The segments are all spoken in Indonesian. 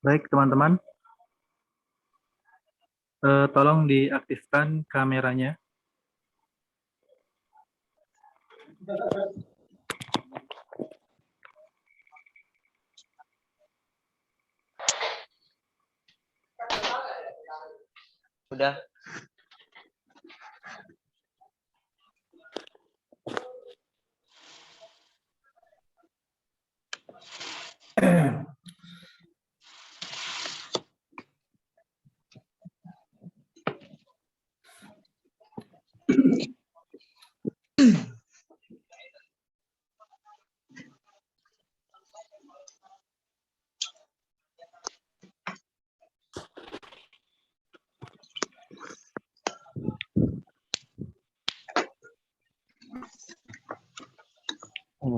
Baik, teman-teman. Tolong diaktifkan kameranya. Udah.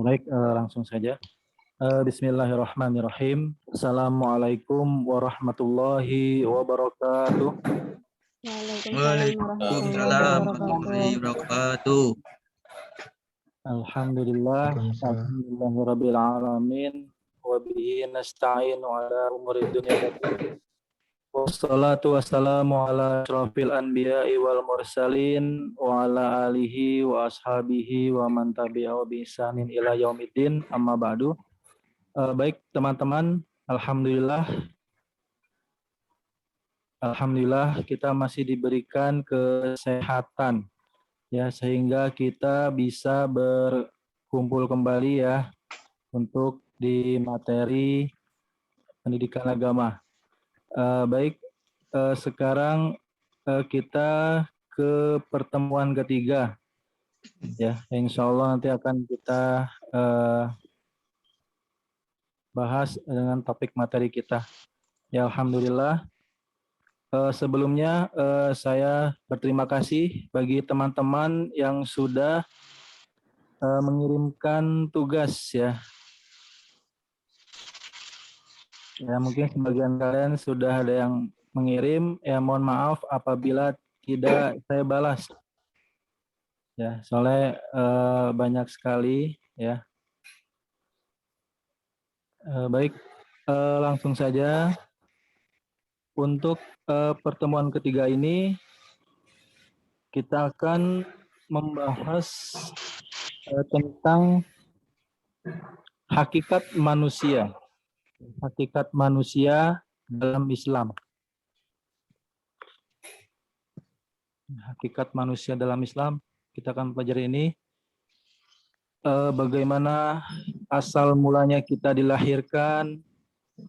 Baik, langsung saja. Bismillahirrahmanirrahim. Assalamualaikum warahmatullahi wabarakatuh. Waalaikumsalam warahmatullahi wabarakatuh. Alhamdulillah, alhamdulillahirabbil alamin, wa bihi nasta'inu ala umuri dunya waddin. Wassalatu wassalamu ala asyrafil anbiya'i wal mursalin wa ala alihi wa ashabihi wa man tabi'ahu bi ihsanin ila yaumiddin, amma ba'du. Baik teman-teman, alhamdulillah Alhamdulillah kita masih diberikan kesehatan ya, sehingga kita bisa berkumpul kembali ya untuk di materi pendidikan agama. Baik, sekarang kita ke pertemuan ketiga ya, insya Allah nanti akan kita bahas dengan topik materi kita. Ya, Alhamdulillah. Sebelumnya saya berterima kasih bagi teman-teman yang sudah mengirimkan tugas ya. Ya, mungkin sebagian kalian sudah ada yang mengirim. Ya, mohon maaf apabila tidak saya balas. Ya, soalnya banyak sekali ya. Baik, langsung saja untuk pertemuan ketiga ini kita akan membahas tentang hakikat manusia. Hakikat manusia dalam Islam. Hakikat manusia dalam Islam, kita akan pelajari ini. Bagaimana asal mulanya kita dilahirkan,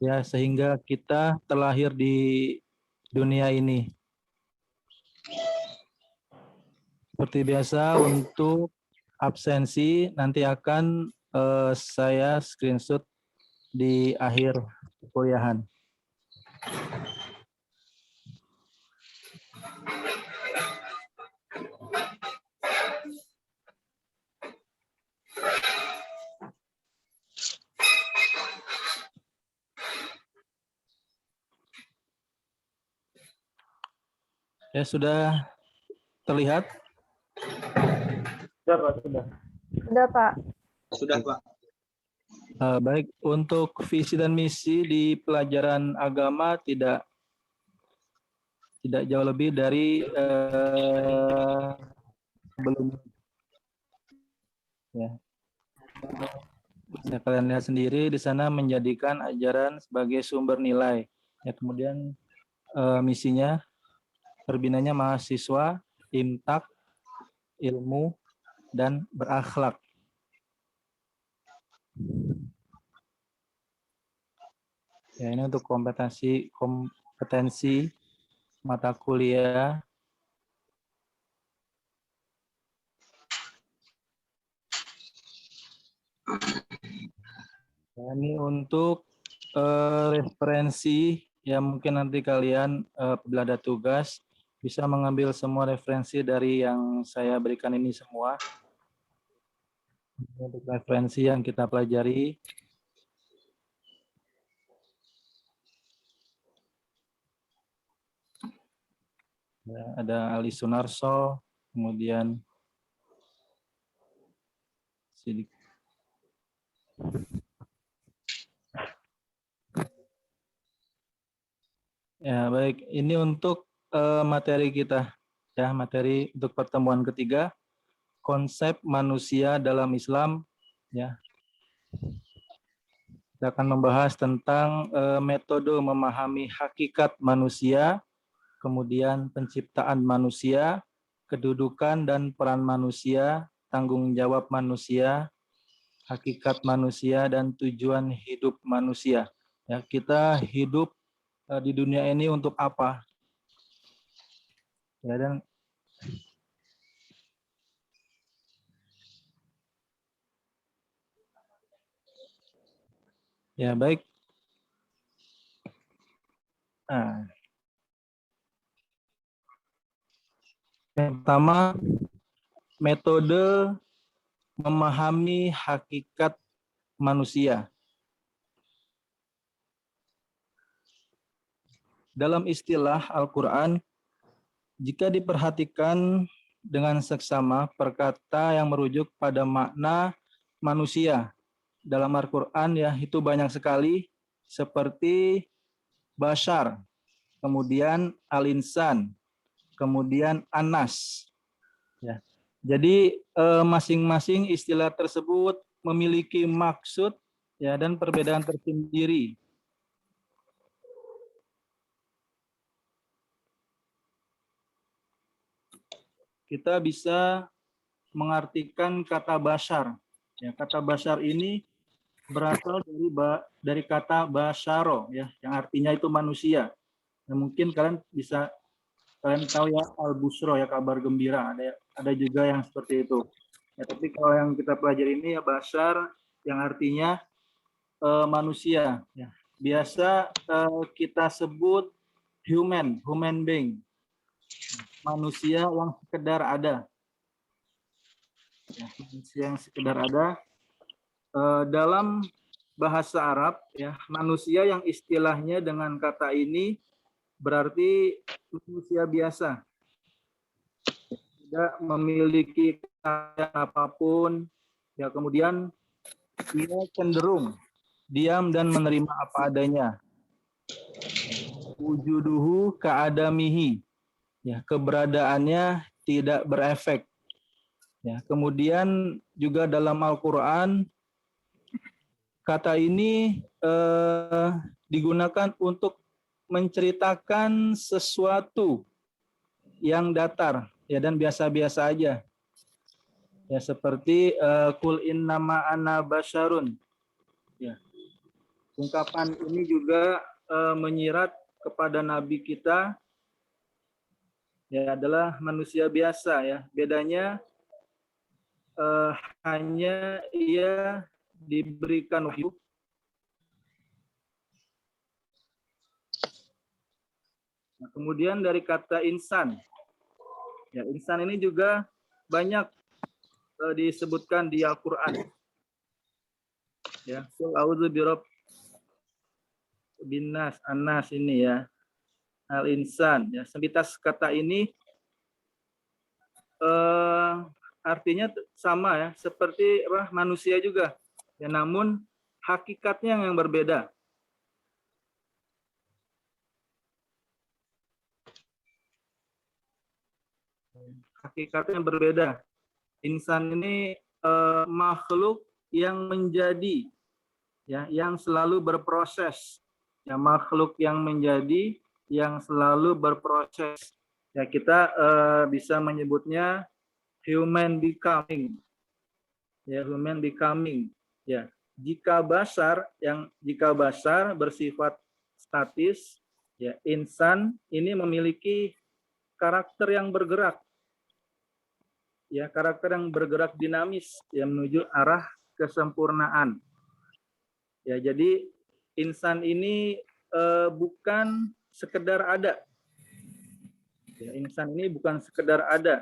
ya, sehingga kita terlahir di dunia ini. Seperti biasa, untuk absensi nanti akan saya screenshot di akhir kuliahan. Ya, sudah terlihat? Sudah, Pak. Sudah, Pak. Sudah, Pak. Baik, untuk visi dan misi di pelajaran agama tidak jauh lebih dari sebelumnya. Ya. Bisa kalian lihat sendiri di sana, menjadikan ajaran sebagai sumber nilai. Ya, kemudian misinya, terbinanya mahasiswa, imtak, ilmu, dan berakhlak. Ya, ini untuk kompetensi mata kuliah. Ya, ini untuk referensi, ya mungkin nanti kalian apabila ada tugas bisa mengambil semua referensi dari yang saya berikan ini semua. Untuk referensi yang kita pelajari. Ya, ada Ali Sunarso, kemudian Sidik. Ya, baik. Ini untuk materi kita. Ya, materi untuk pertemuan ketiga, konsep manusia dalam Islam. Ya, kita akan membahas tentang metode memahami hakikat manusia, kemudian penciptaan manusia, kedudukan dan peran manusia, tanggung jawab manusia, hakikat manusia, dan tujuan hidup manusia. Ya, kita hidup di dunia ini untuk apa? Ya, dan ya, baik. Nah, yang pertama, metode memahami hakikat manusia. Dalam istilah Al-Quran, jika diperhatikan dengan seksama, perkata yang merujuk pada makna manusia dalam Al-Quran ya itu banyak sekali, seperti Bashar, kemudian Al-Insan, kemudian Anas. Ya. Jadi masing-masing istilah tersebut memiliki maksud ya dan perbedaan tersendiri. kita bisa mengartikan kata bashar. Ya, kata bashar ini berasal dari kata basyaro, ya, yang artinya itu manusia. Nah, mungkin kalian tahu ya al-busro, ya, kabar gembira. Ada juga yang seperti itu. Ya, tapi kalau yang kita pelajari ini ya bashar, yang artinya manusia. Ya. Biasa kita sebut human being, manusia yang sekedar ada. Ya, manusia yang sekedar ada. Dalam bahasa Arab, ya, manusia yang istilahnya dengan kata ini berarti manusia biasa, tidak memiliki kekayaan apapun, ya, kemudian dia cenderung diam dan menerima apa adanya. Wujuduhu ka'adamihi, ya, keberadaannya tidak berefek. Ya, kemudian juga dalam Al-Quran kata ini digunakan untuk menceritakan sesuatu yang datar, ya, dan biasa-biasa aja. Ya, seperti kul innama ana basyarun. Ya. Ungkapan ini juga menyirat kepada nabi kita, ya, adalah manusia biasa, ya. Bedanya hanya ia diberikan wahyu. Nah, kemudian dari kata insan, ya, insan ini juga banyak disebutkan di Al-Quran. Ya, Qul a'udzu birabbin nas, an-nas ini, ya, al-insan. Ya, sebitas kata ini artinya sama, ya, seperti manusia juga. Ya, namun hakikatnya yang berbeda. Hakikatnya berbeda. Insan ini makhluk yang menjadi, ya, yang selalu berproses. Ya, makhluk yang menjadi, yang selalu berproses. Ya, kita bisa menyebutnya human becoming. Ya, human becoming. Ya, jika basar bersifat statis, ya, insan ini memiliki karakter yang bergerak. Ya, karakter yang bergerak dinamis, yang menuju arah kesempurnaan. Ya, jadi insan ini bukan sekedar ada. Ya, insan ini bukan sekedar ada.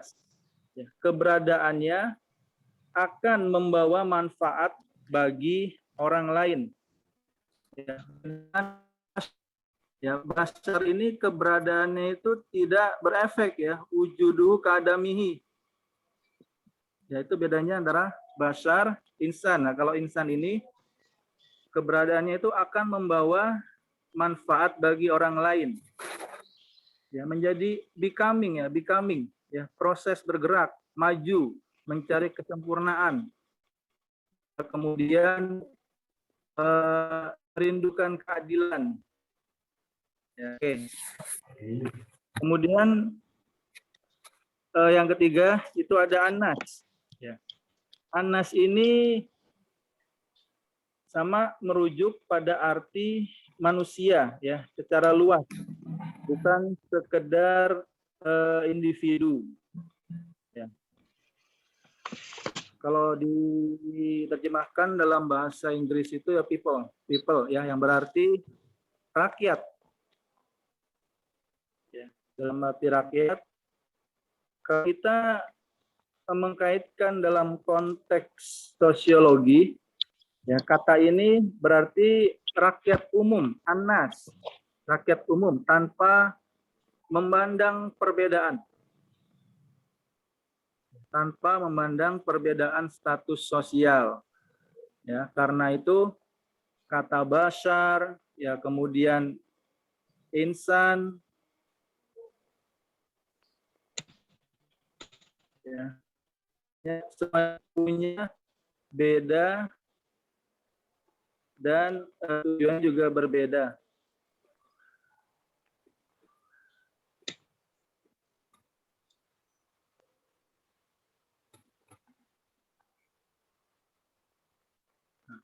Ya, keberadaannya akan membawa manfaat bagi orang lain. Ya, bashar ini keberadaannya itu tidak berefek, ya, wujudu kadamihi. Ya, itu bedanya antara bashar, insan. Nah, kalau insan ini keberadaannya itu akan membawa manfaat bagi orang lain. Ya, menjadi becoming, ya, proses bergerak, maju, mencari kesempurnaan. Kemudian merindukan keadilan. Ya, oke. Kemudian yang ketiga itu ada anas. Ya. Anas ini sama merujuk pada arti manusia, ya, secara luas, bukan sekedar individu. Ya. Kalau diterjemahkan dalam bahasa Inggris itu ya people, ya, yang berarti rakyat. Ya, dalam arti rakyat, kalau kita mengkaitkan dalam konteks sosiologi, ya, kata ini berarti rakyat umum, anas, rakyat umum tanpa memandang perbedaan. Tanpa memandang perbedaan status sosial. Ya, karena itu kata bashar, ya, kemudian insan, ya, semuanya punya beda dan tujuan juga berbeda.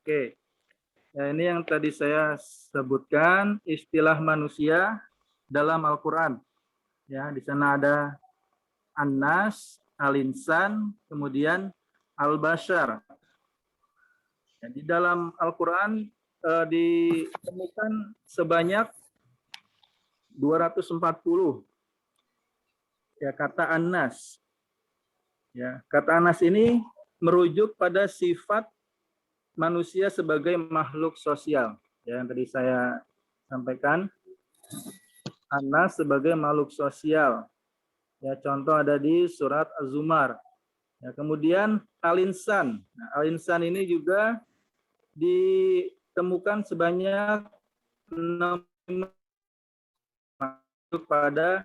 Oke. Ya, ini yang tadi saya sebutkan istilah manusia dalam Al-Qur'an. Ya, di sana ada An-Nas, Al-Insan, kemudian Al-Bashar. Ya, di dalam Al-Qur'an ditemukan sebanyak 240 ya kata An-Nas. Ya, kata An-Nas ini merujuk pada sifat manusia sebagai makhluk sosial. Ya, yang tadi saya sampaikan, An-Nas sebagai makhluk sosial. Ya, contoh ada di surat Az-Zumar. Ya, kemudian Al-Insan. Nah, Al-Insan ini juga ditemukan sebanyak 6 pada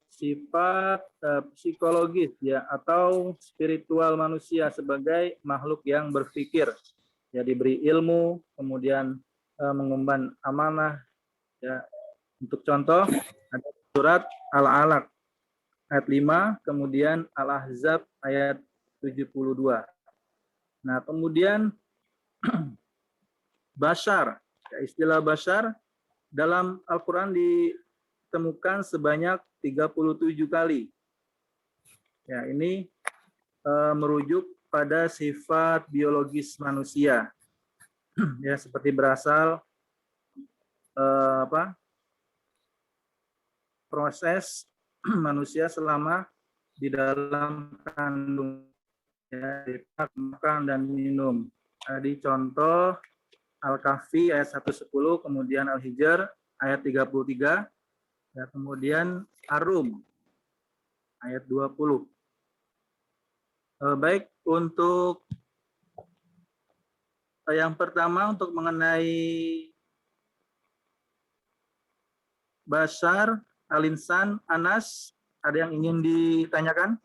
sifat psikologis ya atau spiritual manusia sebagai makhluk yang berpikir, ya diberi ilmu, kemudian mengemban amanah. Ya, untuk contoh ada surat Al-Alaq ayat 5, kemudian Al-Ahzab ayat 72. Nah, kemudian Bashar, ya, istilah Bashar dalam Al-Quran ditemukan sebanyak 37 kali. Ya, ini merujuk pada sifat biologis manusia. Ya, seperti berasal proses manusia selama di dalam kandung, ya, makan dan minum. Di contoh Al-Kahfi ayat 110, kemudian Al-Hijr ayat 33, ya, kemudian Ar-Rum ayat 20. Baik, untuk yang pertama untuk mengenai Bashar, Al-Insan, Anas, ada yang ingin ditanyakan?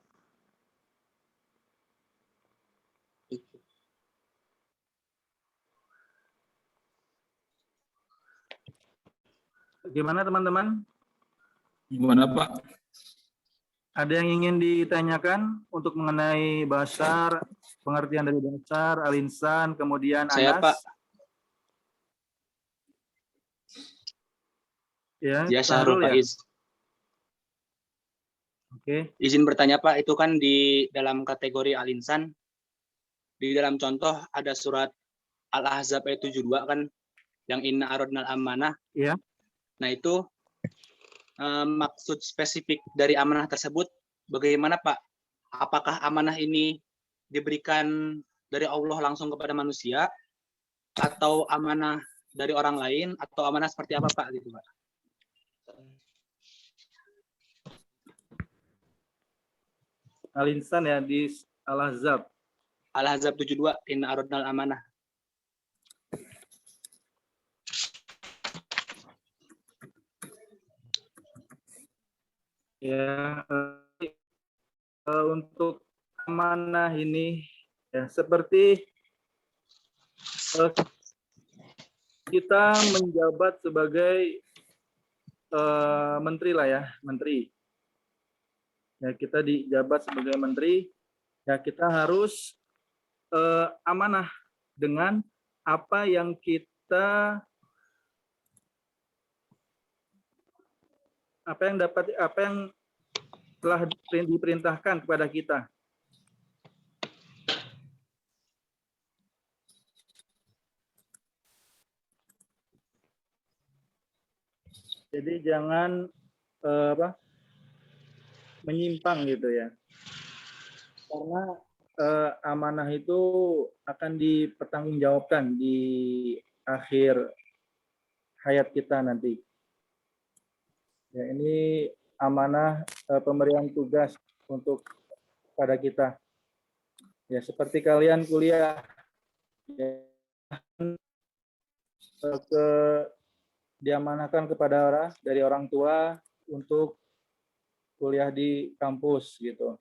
Gimana teman-teman? Gimana Pak? Ada yang ingin ditanyakan untuk mengenai Bashar, pengertian dari Bashar, Al-Insan, kemudian Saya, Anas? Pak. Ya, Ya, Sahrul Syahrul ya? Faiz. Oke. Izin bertanya, Pak, itu kan di dalam kategori Al-Insan, di dalam contoh ada surat Al-Ahzab ayat 72 kan, yang inna aradnal amanah. Ya. Nah, itu maksud spesifik dari amanah tersebut bagaimana, Pak? Apakah amanah ini diberikan dari Allah langsung kepada manusia, atau amanah dari orang lain, atau amanah seperti apa, Pak? Gitu, Pak. Al-Insan ya di Al-Ahzab. Al-Ahzab 72, inna aradnal amanah. Ya, untuk amanah ini ya seperti kita menjabat sebagai menteri lah ya, menteri. Ya, kita dijabat sebagai menteri, ya kita harus amanah dengan apa yang telah diperintahkan kepada kita. Jadi jangan menyimpang gitu ya. Karena amanah itu akan dipertanggungjawabkan di akhir hayat kita nanti. Ya, ini amanah pemberian tugas untuk pada kita. Ya, seperti kalian kuliah, ya, diamanahkan kepada dari orang tua untuk kuliah di kampus gitu.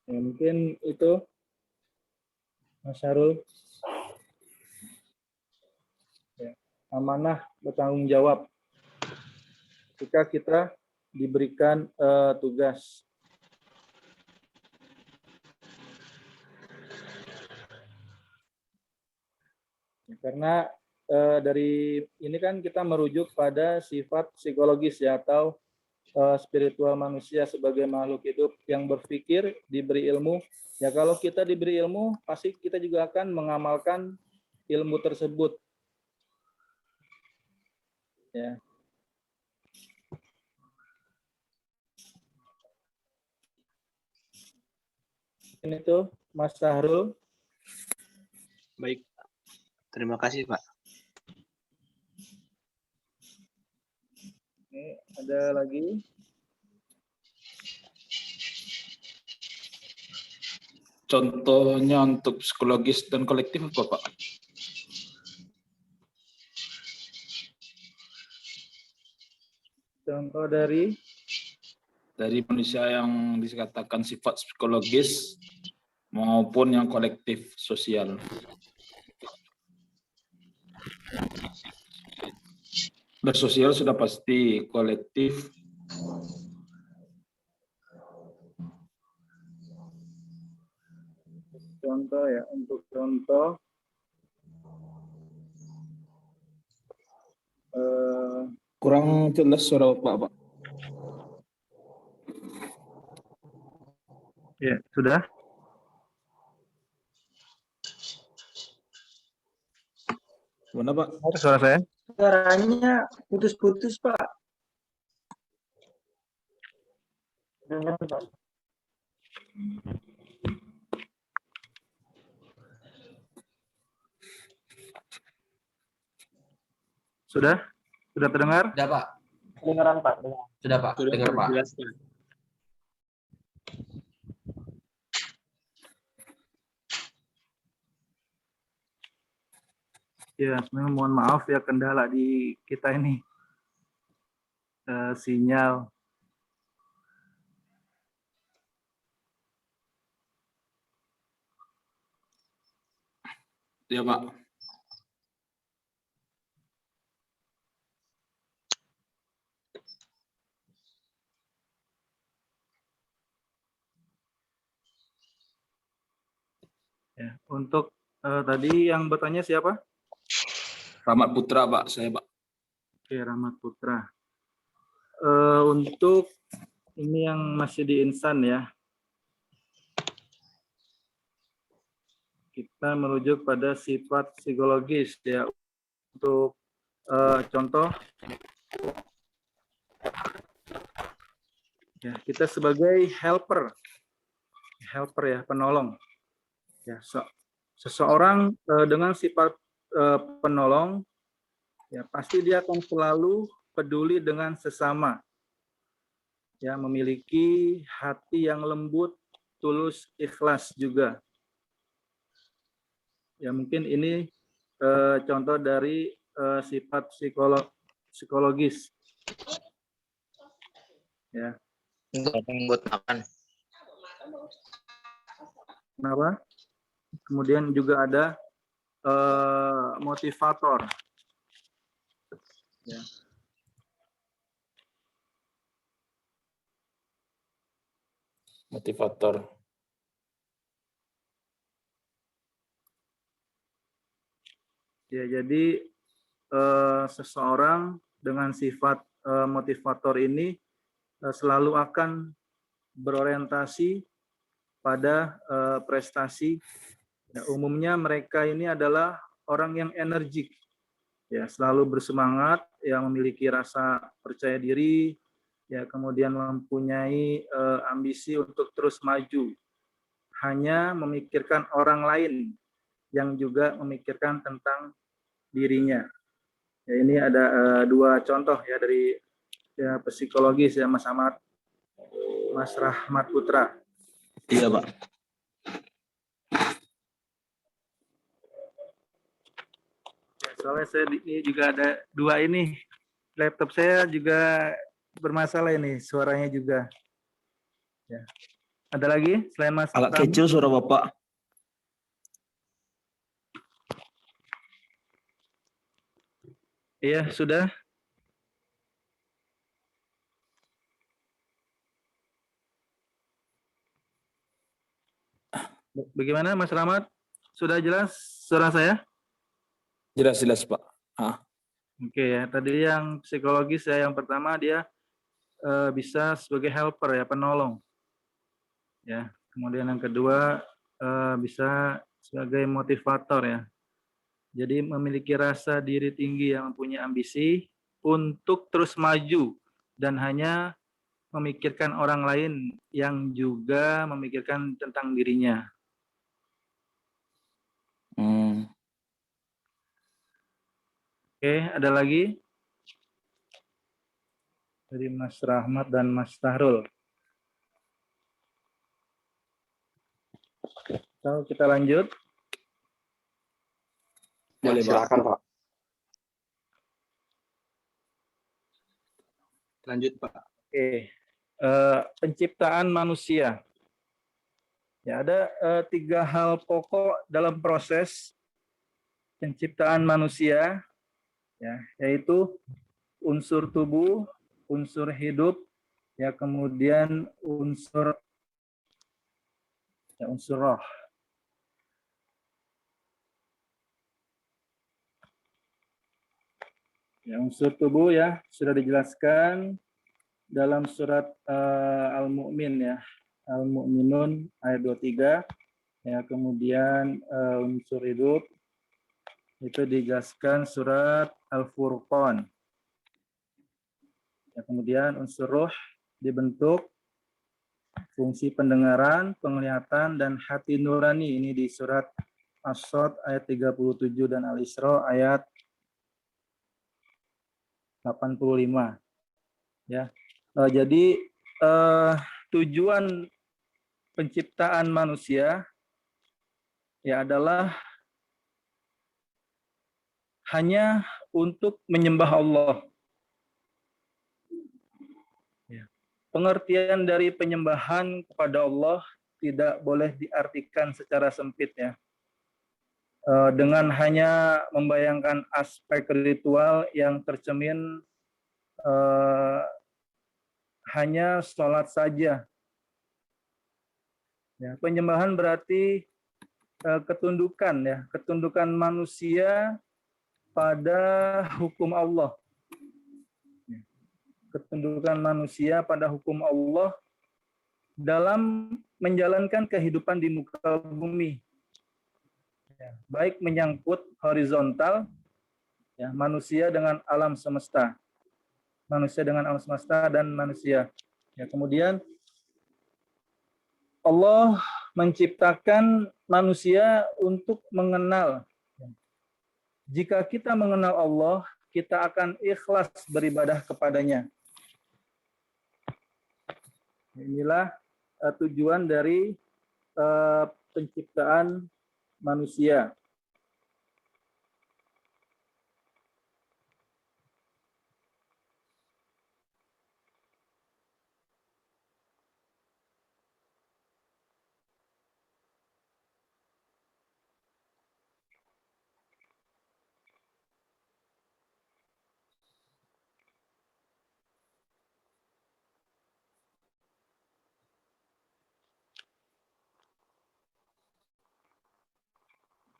Ya, mungkin itu Mas Syarul. Ya, amanah bertanggung jawab ketika kita diberikan tugas. Karena dari ini kan kita merujuk pada sifat psikologis ya, atau spiritual manusia sebagai makhluk hidup yang berpikir, diberi ilmu. Ya kalau kita diberi ilmu, pasti kita juga akan mengamalkan ilmu tersebut. Ya. Ini tuh Mas Sahrul. Baik. Terima kasih, Pak. Ini ada lagi. Contohnya untuk psikologis dan kolektif apa, Pak? Contoh dari Manusia yang dikatakan sifat psikologis maupun yang kolektif sosial. Bersosial sudah pasti, kolektif contoh ya, untuk contoh kurang jelas suara Pak. ya sudah. Gimana, Pak? Suara saya? Suaranya putus-putus, Pak. Sudah? Sudah terdengar? Sudah, Pak. Kedengaran, Pak. Sudah, Pak. Sudah Dengar, Pak. jelas, Pak. Ya, sebenarnya mohon maaf ya kendala di kita ini. Sinyal. Ya, Pak. Ya, untuk tadi yang bertanya siapa? Rahmat Putra, Pak. Saya, Pak. Oke, Rahmat Putra. Untuk ini yang masih di insan ya, kita merujuk pada sifat psikologis ya. Untuk contoh, ya kita sebagai helper ya, penolong. Ya, seseorang dengan sifat penolong, ya pasti dia akan selalu peduli dengan sesama. Ya, memiliki hati yang lembut, tulus, ikhlas juga. Ya, mungkin ini contoh dari sifat psikologis. Ya. Buat makan. Kenapa? Kemudian juga ada motivator. Ya. Motivator. Ya, jadi seseorang dengan sifat motivator ini selalu akan berorientasi pada prestasi. Ya, umumnya mereka ini adalah orang yang energik, ya selalu bersemangat, yang memiliki rasa percaya diri, ya kemudian mempunyai ambisi untuk terus maju, hanya memikirkan orang lain yang juga memikirkan tentang dirinya. Ya, ini ada dua contoh ya dari ya, psikologis ya Mas Rahmat Putra. Iya, Pak. Ya, soalnya saya ini juga ada dua ini, laptop saya juga bermasalah ini, suaranya juga. Ya. Ada lagi selain Mas? Agak kecil suara Bapak. Iya, sudah. Bagaimana Mas Rahmat? Sudah jelas suara saya? Jelas-jelas Pak. Oke ya, tadi yang psikologis ya, yang pertama dia bisa sebagai helper ya, penolong. Ya, kemudian yang kedua bisa sebagai motivator ya. Jadi memiliki rasa diri tinggi yang mempunyai ambisi untuk terus maju dan hanya memikirkan orang lain yang juga memikirkan tentang dirinya. Oke, ada lagi? Dari Mas Rahmat dan Mas Tahrul. So, kita lanjut. Boleh Pak. Silakan Pak. Lanjut Pak. Oke, penciptaan manusia. Ya, ada 3 hal pokok dalam proses penciptaan manusia, ya, yaitu unsur tubuh, unsur hidup, ya, kemudian unsur roh. Ya, unsur tubuh ya sudah dijelaskan dalam surat Al-Mu'min ya, Al-Mu'minun ayat 23. Ya, kemudian unsur hidup itu dijelaskan surat Al-Furqan. Ya, kemudian unsur roh dibentuk fungsi pendengaran, penglihatan, dan hati nurani. Ini di surat As-Sod ayat 37 dan Al-Isra ayat 85. Ya, jadi tujuan penciptaan manusia ya adalah hanya untuk menyembah Allah. Pengertian dari penyembahan kepada Allah tidak boleh diartikan secara sempit ya. Dengan hanya membayangkan aspek ritual yang tercermin hanya sholat saja. Ya, penyembahan berarti ketundukan ya, ketundukan manusia pada hukum Allah. Ketundukan manusia pada hukum Allah dalam menjalankan kehidupan di muka bumi. Ya, baik menyangkut horizontal, ya, manusia dengan alam semesta. Manusia dengan alam semesta dan manusia. Ya, kemudian Allah menciptakan manusia untuk mengenal. Jika kita mengenal Allah, kita akan ikhlas beribadah kepadanya. Inilah tujuan dari penciptaan manusia.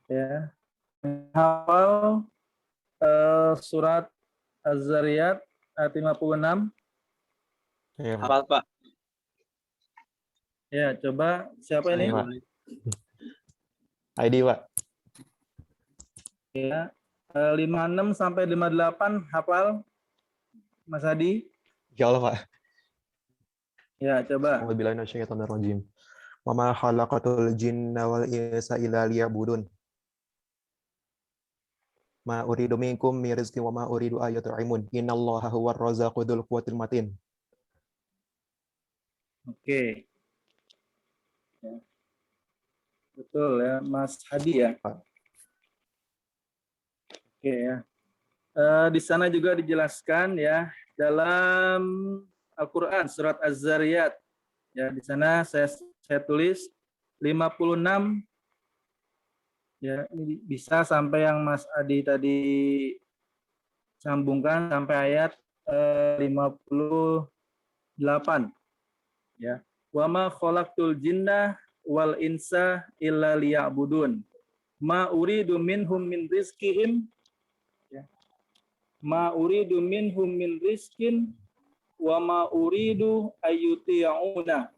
Ya, hafal surat Az-Zariyat ayat 56. Ya, Pak. Hafal Pak. Ya, coba siapa ini? Pak. ID Pak. Ya, 56 sampai 58 hafal, Mas Hadi? Insya Allah Pak. Ya, coba. A'udzubillahi minasyaitonirrajim. Wa ma khalaqatul jinna wal insa illa liya'budun. Ma uridu minkum min rizqin wa ma uridu an yut'imun. Innallaha huwar razzaqu dzul quwwatil matin. Oke. Ya. Betul ya, Mas Hadi ya. Oke ya. Di sana juga dijelaskan ya dalam Al-Qur'an surat Az-Zariyat. Ya, di sana saya tulis 56 ya, ini bisa sampai yang Mas Adi tadi sambungkan sampai ayat 58 ya. Wa ma khalaqtul jinna wal insa illa liya'budun. Ma uridu minhum min rizqihim ma uridu minhum min rizkin wa ma uridu ayyuti'una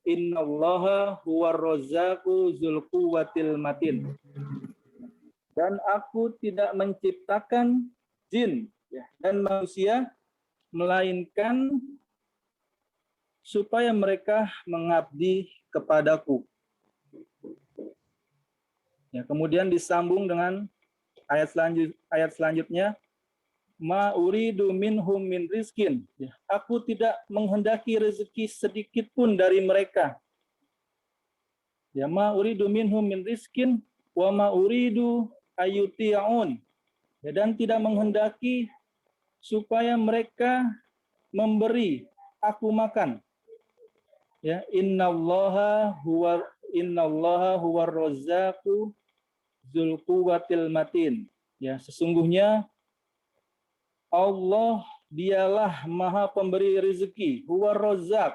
innallaha huwar razzaqu dzul quwwatil matin. Dan aku tidak menciptakan jin dan manusia melainkan supaya mereka mengabdi kepadaku. Ya, kemudian disambung dengan ayat selanjutnya, ma uridu minhum min rizkin. Ya, aku tidak menghendaki rezeki sedikit pun dari mereka. Ya, ma uridu minhum min rizkin wa ma uridu ayyuti'un. Ya, dan tidak menghendaki supaya mereka memberi aku makan. Ya, innallaha huwar razzaqu dzul quwwatil matin. Ya, sesungguhnya Allah dialah Maha pemberi rezeki, huwar razzaq.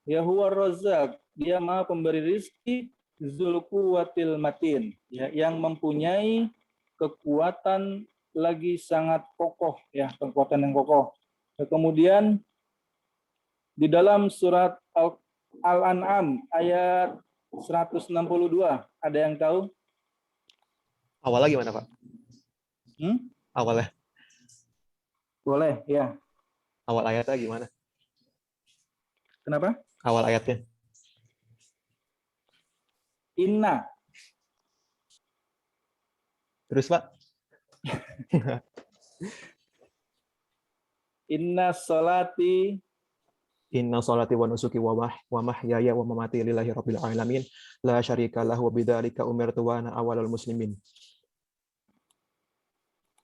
Ya, huwar razzaq, dia Maha pemberi rezeki, dzul quwwatil matin, ya, yang mempunyai kekuatan lagi sangat kokoh, ya, kekuatan yang kokoh. Ya, kemudian di dalam surat Al-An'am ayat 162, ada yang tahu? Awalnya gimana, Pak? Awalnya. Boleh, ya. Awal ayatnya gimana? Kenapa? Awal ayatnya. Inna. Terus, Pak? Inna sholati Inna sholati wa nusuki wa mahyaya wa mamati lillahi rabbil alamin la syarika lahu wa bidzalika umirtu wa ana awwalul muslimin.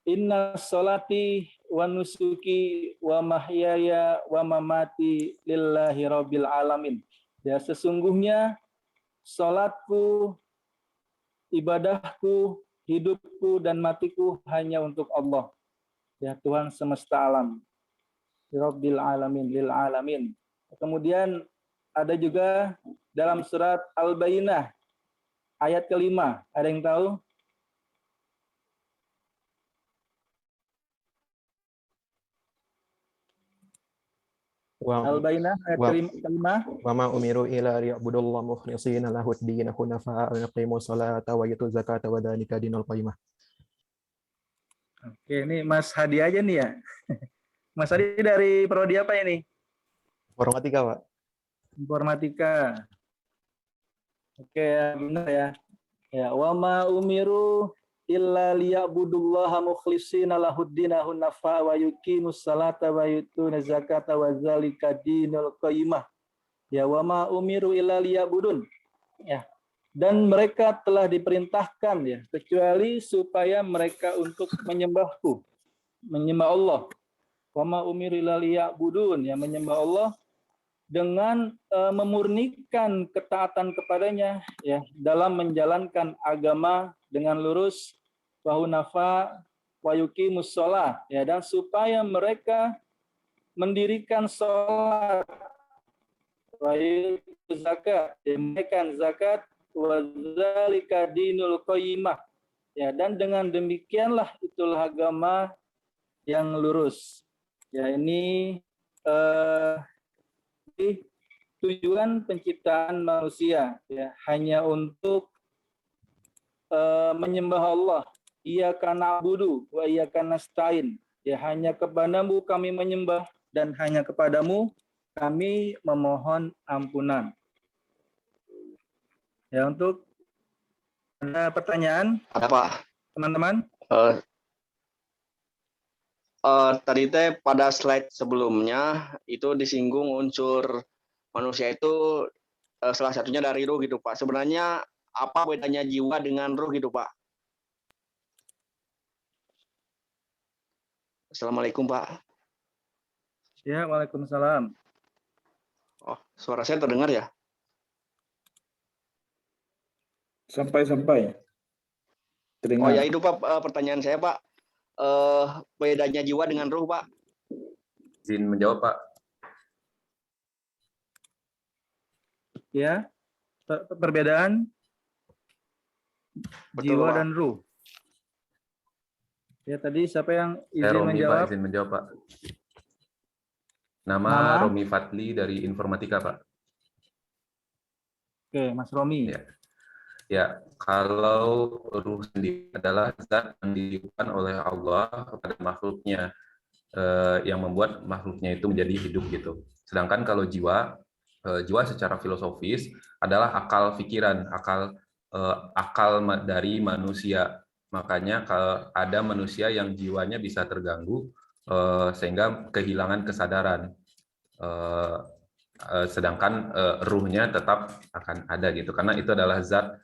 Inna sholati wa nusuki wa mahyaya wa mamati lillahi rabbil alamin. Ya, sesungguhnya salatku, ibadahku, hidupku dan matiku hanya untuk Allah. Ya, Tuhan semesta alam. Rabbil alamin, lil alamin. Kemudian ada juga dalam surat Al-Bayyinah ayat kelima. Ada yang tahu? Al-Bayyinah ayat kelima. Wa ma umiru ila liya'budullaha mukhlishina lahud-din hunafa wa yuqimus salata wa yutuz zakata wa dzalika dinul qayyimah. Oke, ini Mas Hadi aja nih ya. Mas Hadi dari prodi apa ini? Informatika, Pak. Informatika. Oke, benar ya. Ya, wa ma umiru illa liya'budullaha mukhlishina lahud-din hunafa wa yuqimus salata wa yutuz zakata wa dzalika dinul qayyimah. Ya, wa ma umiru illa liya'budun. Ya. Dan mereka telah diperintahkan ya, kecuali supaya mereka untuk menyembahku, menyembah Allah. Wa ma umiru illa liya'budun, ya, menyembah Allah dengan memurnikan ketaatan kepadanya ya, dalam menjalankan agama dengan lurus, wa hunafa wa yuqimus shalah, ya, dan supaya mereka mendirikan salat, wa yutuz zakat, memberikan zakat, wa dzalika dinul qayyimah, ya, dan dengan demikianlah itulah agama yang lurus. Ya, ini tujuan penciptaan manusia ya, hanya untuk menyembah Allah. Iyyaka na'budu wa iyyaka nasta'in. Ya, hanya kepadamu kami menyembah dan hanya kepadamu kami memohon ampunan. Ya, untuk ada pertanyaan? Ada, Pak. Teman-teman? Tadi pada slide sebelumnya itu disinggung unsur manusia itu salah satunya dari ruh gitu, Pak. Sebenarnya apa bedanya jiwa dengan ruh gitu, Pak? Assalamualaikum, Pak. Ya, waalaikumsalam. Oh, suara saya terdengar ya? Sampai-sampai. Oh ya, itu Pak, pertanyaan saya, Pak. Bedanya jiwa dengan ruh, Pak? Izin menjawab, Pak. Ya, perbedaan Betul, jiwa Pak. dan ruh. Ya, tadi siapa yang Saya izin Romi, Pak, menjawab? izin menjawab, Pak. Nama Nama? Romi Fadli dari Informatika, Pak. Oke, Mas Romi. Ya. Ya, kalau ruh sendiri adalah zat yang ditiupkan oleh Allah kepada makhluknya, yang membuat makhluknya itu menjadi hidup gitu. Sedangkan kalau jiwa, jiwa secara filosofis adalah akal pikiran, akal dari manusia. Makanya kalau ada manusia yang jiwanya bisa terganggu sehingga kehilangan kesadaran. Sedangkan ruhnya tetap akan ada gitu, karena itu adalah zat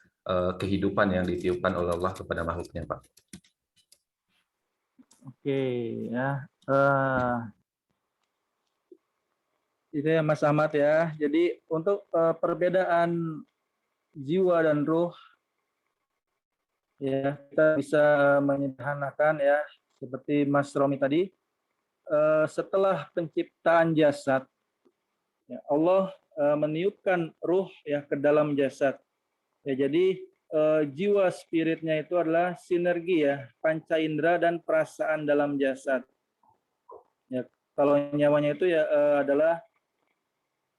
kehidupan yang ditiupkan oleh Allah kepada makhluknya, Pak. Oke, ya. Itu ya Mas Ahmad ya. Jadi untuk perbedaan jiwa dan ruh, ya kita bisa menyederhanakan ya, seperti Mas Romi tadi. Setelah penciptaan jasad, ya, Allah meniupkan ruh ya ke dalam jasad. Ya, jadi jiwa spiritnya itu adalah sinergi ya, panca indera dan perasaan dalam jasad. Ya, kalau nyawanya itu ya adalah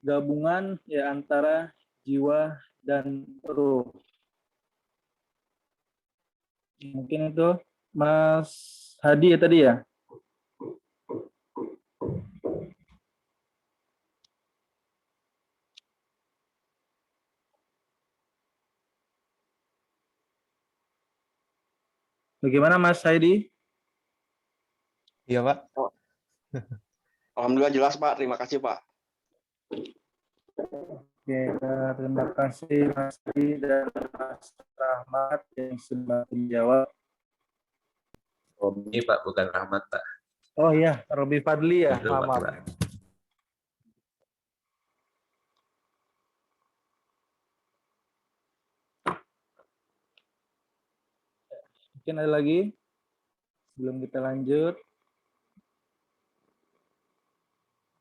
gabungan ya antara jiwa dan ruh. Mungkin itu Mas Hadi ya tadi ya. Bagaimana Mas Hadi? Iya, Pak. Alhamdulillah jelas Pak, terima kasih Pak. Oke, terima kasih Mas Hadi dan Mas Rahmat yang sudah menjawab. Romi, Pak, bukan Rahmat, Pak. Oh iya, Robi Fadli ya, Itu, Pak, maaf. Pak. Mungkin ada lagi sebelum kita lanjut.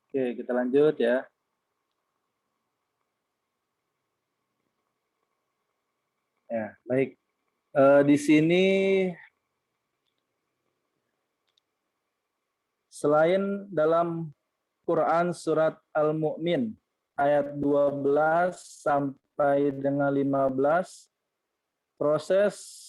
Oke, kita lanjut ya. Ya, baik. Di sini selain dalam Quran surat Al-Mu'min ayat 12 sampai dengan 15, proses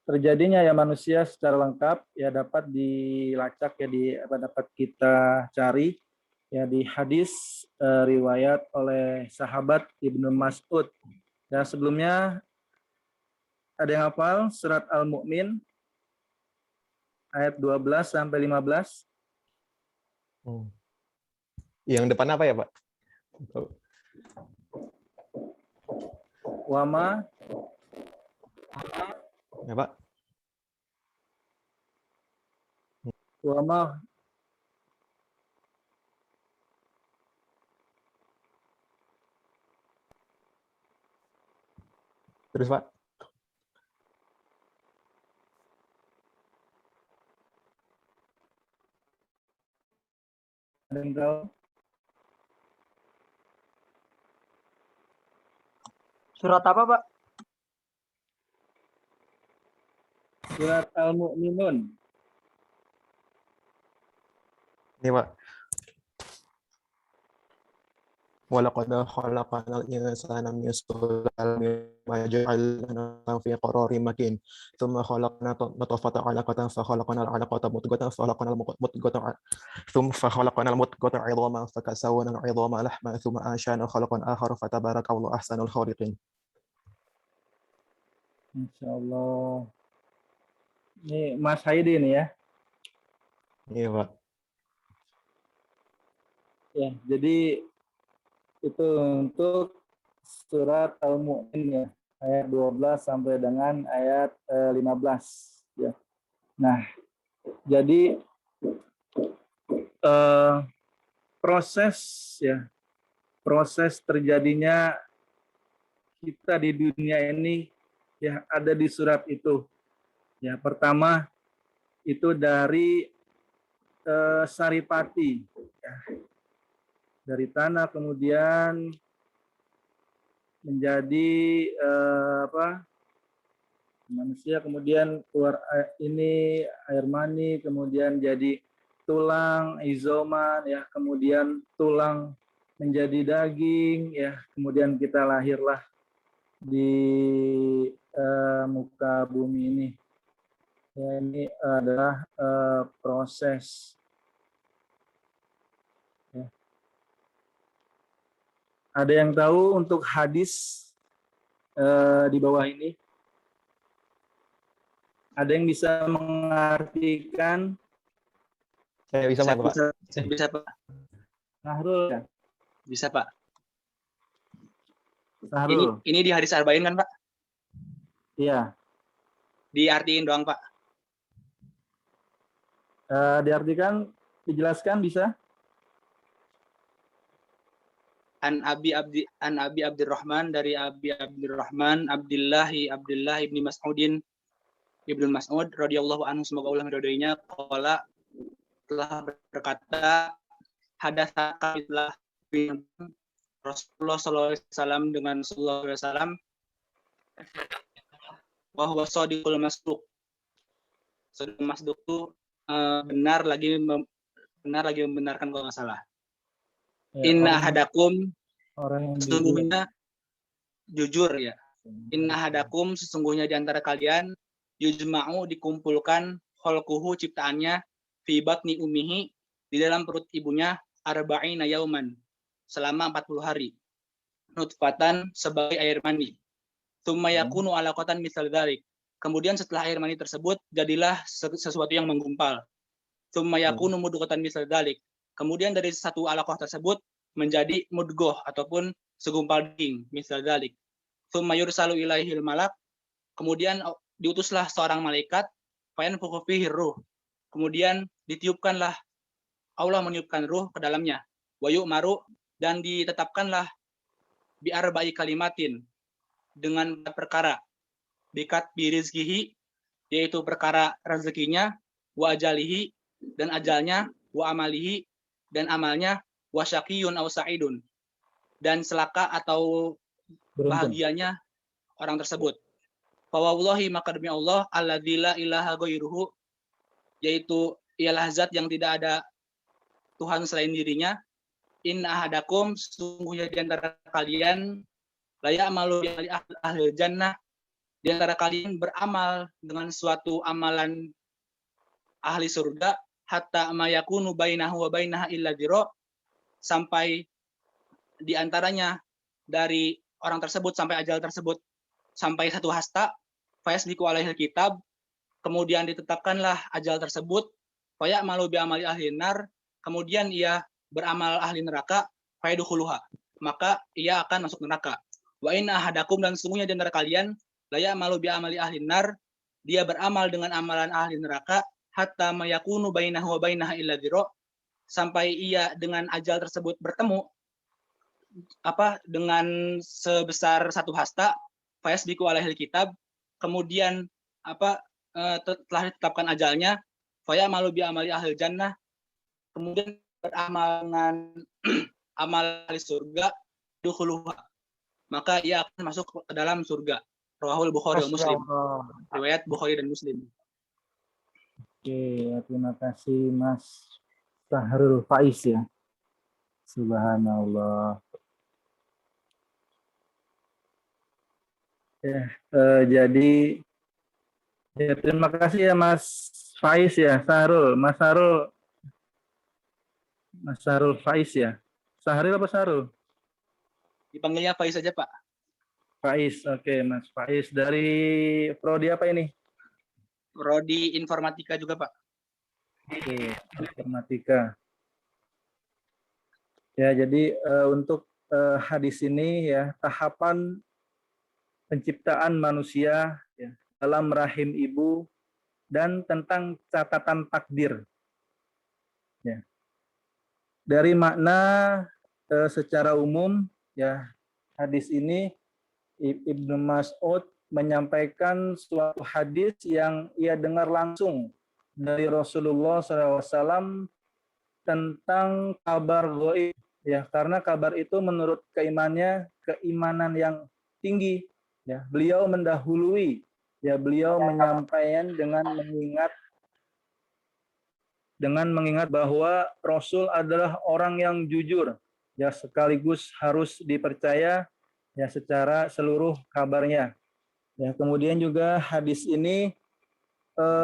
terjadinya ya manusia secara lengkap ya dapat dilacak ya dapat kita cari ya di hadis riwayat oleh sahabat Ibnu Mas'ud. Ya, sebelumnya ada yang hafal surat Al-Mu'min ayat 12 sampai 15? Yang depan apa ya, Pak? Wama Ya, Pak. wama Terus, Pak. ada yang tahu? Surat apa, Pak? Surat Al-Mu'minun. Ini, Pak. Walaqad khalaqnal insana min sulalatin min ma'in fi qararin makin. Tsumma khalaqna nutfatan 'alaqatan fa khalaqnal 'alaqata mudghatan fa khalaqnal mudghata tsumma fa khalaqnal mudghata 'idhaman fa kasawna 'idhama lahman tsumma ansha'na khalqan akhar fa tabarakallahu ahsanul khaliqin. Insyaallah. Ini Mas Haidi nih ya. Iya, Pak. Ya, jadi itu untuk surat Al-Mu'min ya, ayat 12 sampai dengan ayat 15 ya. Nah, jadi proses terjadinya kita di dunia ini ya ada di surat itu. Ya, pertama itu dari Saripati ya. Dari tanah kemudian menjadi manusia, kemudian keluar ini air mani, kemudian jadi tulang, izoman, ya, kemudian tulang menjadi daging, ya, kemudian kita lahirlah di muka bumi ini. Ya, ini adalah proses. Ya. Ada yang tahu untuk hadis di bawah ini? Ada yang bisa mengartikan? Saya bisa, Pak. Bisa Pak. Sahrul ya? Bisa Pak. Sahrul. Ini di hadis arba'in kan Pak? Iya. Diartiin doang Pak. Diartikan, dijelaskan bisa? An Abi Abdurrahman, dari Abi Abdurrahman Abdullah ibni Mas'udin Ibnu Mas'ud radhiyallahu anhu, semoga Allah meridhoinya, qala, telah berkata, hadatsa telah Rasulullah sallallahu alaihi wasallam dengan sallallahu alaihi wasallam, wa huwa shadiqul masduq. Shadiqul masduq itu benar lagi membenarkan kalau nggak salah. Ya, Inna hadakum, orang yang sesungguhnya jujur ya. Inna hadakum, sesungguhnya di antara kalian, yujma'u, dikumpulkan, khalquhu, ciptaannya, fi batni ummihi, di dalam perut ibunya, arba'ina yauman, selama 40 hari. Nutfatan, sebagai air mani. Tsumma yakunu alaqatan mitsal dzalik. Kemudian setelah air mani tersebut, jadilah sesuatu yang menggumpal. Tsumma yakunu mudghatan mitsal dzalik. Kemudian dari satu alaqah tersebut menjadi mudghah ataupun segumpal daging, misal dzalik. Tsumma yursalu ilaihil malak. Kemudian diutuslah seorang malaikat, fayanfukhu fihi ruh. Kemudian ditiupkanlah, Allah meniupkan ruh ke dalamnya. Wa yu'maru, dan ditetapkanlah bi arba'i kalimatin, dengan perkara, bikat bi rizkihi, yaitu perkara rezekinya, wa ajalihi, dan ajalnya, wa amalihi, dan amalnya, wa syaqiyun aw sa'idun, dan celaka atau bahagianya orang tersebut. Fa wallahi, maka demi Allah, alladzi la ilaha ghairuhu, yaitu ialah zat yang tidak ada Tuhan selain dirinya. Inna ahadakum, sesungguhnya di antara kalian, la ya'malu bi ahli jannah, di antara kalian beramal dengan suatu amalan ahli surga, hatta ma yakunu bainahu wa bainaha illa dhira, sampai di antaranya dari orang tersebut sampai ajal tersebut sampai satu hasta, fayasbiqu alaihil kitab, kemudian ditetapkanlah ajal tersebut, fayamalu bi amali ahli nar, kemudian ia beramal ahli neraka, fayadkhuluha, maka ia akan masuk neraka. Wa inna ahadakum, dan sesungguhnya di antara kalian, la ya'malu bi amali ahli nar, dia beramal dengan amalan ahli neraka, hatta mayakunu bainahu wa bainaha illa dhira, sampai ia dengan ajal tersebut bertemu dengan sebesar satu hasta, fayasbiqu alaihil kitab, kemudian telah ditetapkan ajalnya, fayamalu bi amali ahli jannah, kemudian beramal dengan amal ahli surga, dukhuluha, maka ia akan masuk ke dalam surga. Rawahul Bukhari wa Muslim. Riwayat Bukhari dan Muslim. Oke, terima kasih Mas Sahrul Faiz ya. Subhanallah. Ya, jadi ya, terima kasih ya Mas Faiz ya, Sahrul, Mas Sahrul Faiz ya. Sahrul apa Sahrul? Dipanggilnya Faiz saja Pak. Faiz, oke Mas Faiz. Dari prodi apa ini? Prodi informatika juga Pak. Oke, informatika. Ya, jadi untuk hadis ini ya, tahapan penciptaan manusia ya, dalam rahim ibu dan tentang catatan takdir. Ya. Dari makna secara umum ya, hadis ini Ibnu Mas'ud menyampaikan suatu hadis yang ia dengar langsung dari Rasulullah SAW tentang kabar gaib ya, karena kabar itu menurut keimanan yang tinggi ya. Beliau mendahului Ya, beliau menyampaikan dengan mengingat bahwa Rasul adalah orang yang jujur, ya sekaligus harus dipercaya ya secara seluruh kabarnya. Ya, kemudian juga hadis ini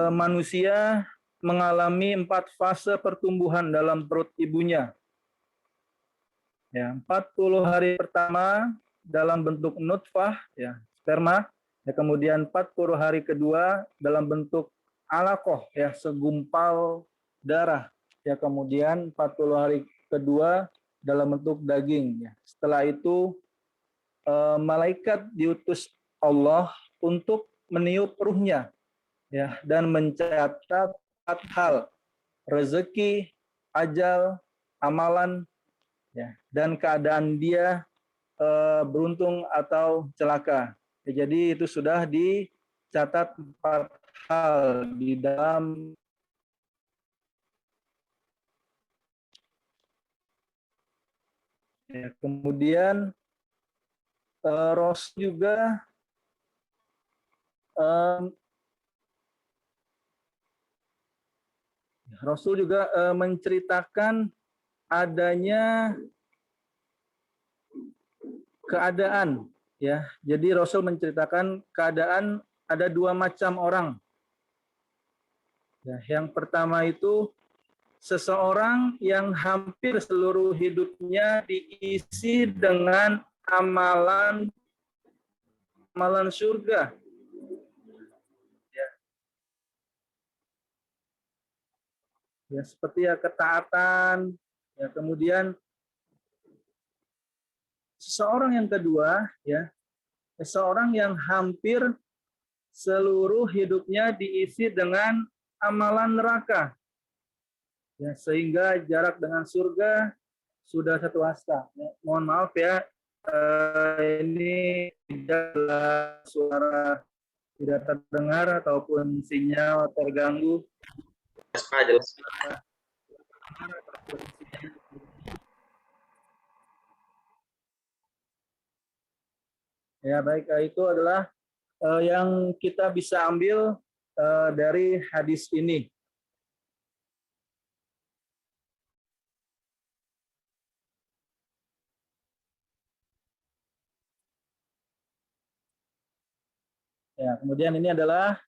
manusia mengalami 4 fase pertumbuhan dalam perut ibunya. Ya, 40 hari pertama dalam bentuk nutfah, ya, sperma. Ya, kemudian 40 hari kedua dalam bentuk alaqah, ya, segumpal darah. Ya, kemudian 40 hari kedua dalam bentuk daging. Ya. Setelah itu malaikat diutus Allah untuk meniup ruhnya, ya, dan mencatat 4 hal: rezeki, ajal, amalan, ya, dan keadaan dia beruntung atau celaka. Ya, jadi itu sudah dicatat 4 hal di dalam ya, kemudian Rasul juga menceritakan adanya keadaan, ya. Jadi Rasul menceritakan keadaan ada 2 macam orang. Ya, yang pertama itu seseorang yang hampir seluruh hidupnya diisi dengan amalan surga. Ya. Ya, seperti ya ketaatan, ya, kemudian seseorang yang kedua, ya, seseorang yang hampir seluruh hidupnya diisi dengan amalan neraka, ya, sehingga jarak dengan surga sudah 1 hasta. Ya, mohon maaf ya, ini tidaklah suara tidak terdengar ataupun sinyal terganggu. Jelas. Ya, baik, itu adalah yang kita bisa ambil dari hadis ini. Ya, kemudian ini adalah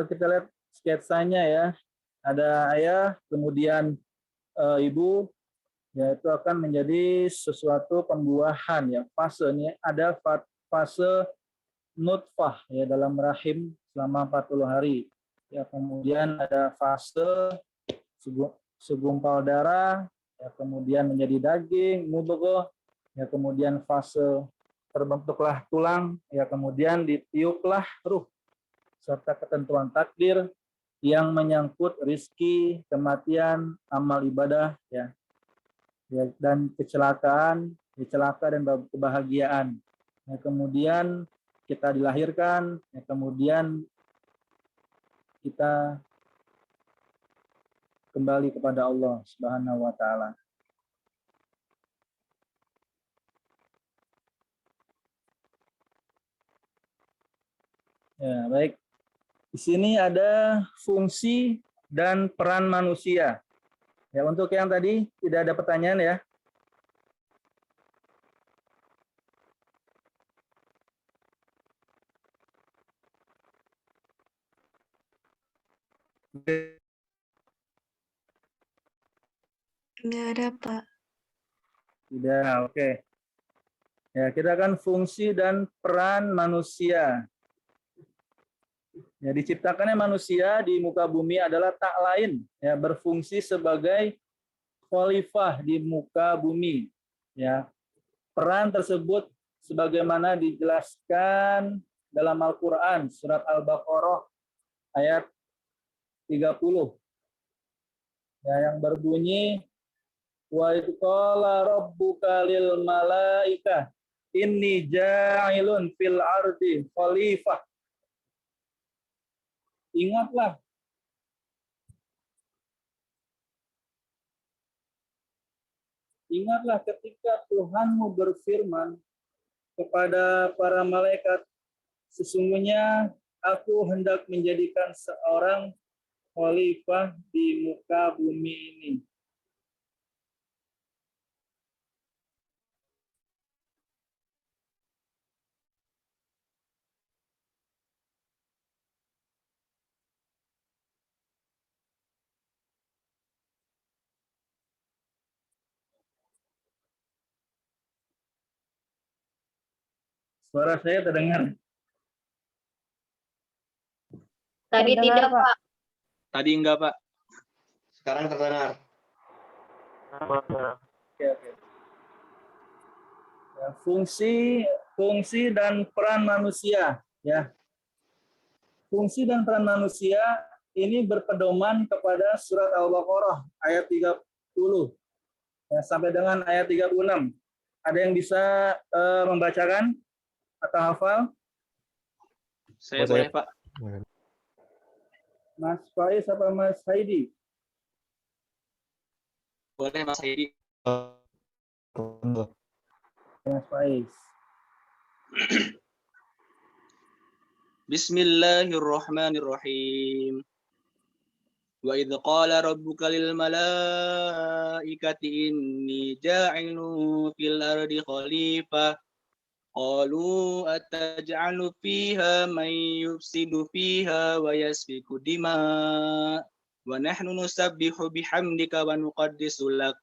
kita lihat sketsanya, ya. Ada ayah, kemudian ibu, ya, itu akan menjadi sesuatu pembuahan, ya. Fase ini ada fase nutfah, ya, dalam rahim selama 40 hari. Ya, kemudian ada fase segumpal darah, ya, kemudian menjadi daging, mudghah, ya, kemudian fase terbentuklah tulang, ya, kemudian ditiuplah ruh, serta ketentuan takdir yang menyangkut rizki, kematian, amal ibadah, ya, dan kecelakaan, celaka dan kebahagiaan. Ya, kemudian kita dilahirkan, ya, kemudian kita kembali kepada Allah Subhanahu wa taala. Ya, baik. Di sini ada fungsi dan peran manusia. Ya, untuk yang tadi tidak ada pertanyaan, ya. Nggak ada, Pak. Tidak, oke. Ya, kita akan fungsi dan peran manusia. Ya, diciptakannya manusia di muka bumi adalah tak lain, ya, berfungsi sebagai khalifah di muka bumi. Ya, peran tersebut sebagaimana dijelaskan dalam Al-Quran surat Al-Baqarah ayat 30, ya, yang berbunyi wa idh qala rabbuka lil malaikah inni ja'ilun fil ardi khalifah. Ingatlah ketika Tuhanmu berfirman kepada para malaikat, sesungguhnya aku hendak menjadikan seorang khalifah di muka bumi ini. Suara saya terdengar? Tadi Terdengar, tidak, Pak. Pak. Tadi enggak, Pak. Sekarang terdengar. Oke, oke. Ya, fungsi dan peran manusia, ya. Fungsi dan peran manusia ini berpedoman kepada surat Al-Baqarah ayat 30 ya, sampai dengan ayat 36. Ada yang bisa membacakan atau hafal? Saya Oh, saya- boleh, Pak. Mas Faiz apa Mas Haidi? Boleh, Mas Heidi. Mas Faiz. Bismillahirrahmanirrahim. Wa idh qala rabbuka lil malaikati inni ja'ilun fil ardi khalifah. Qalu ataj'alu fiha man yufsidu fiha wa yasfiku dima' wa nahnu nusabbihu bihamdika wa nuqaddisu lak.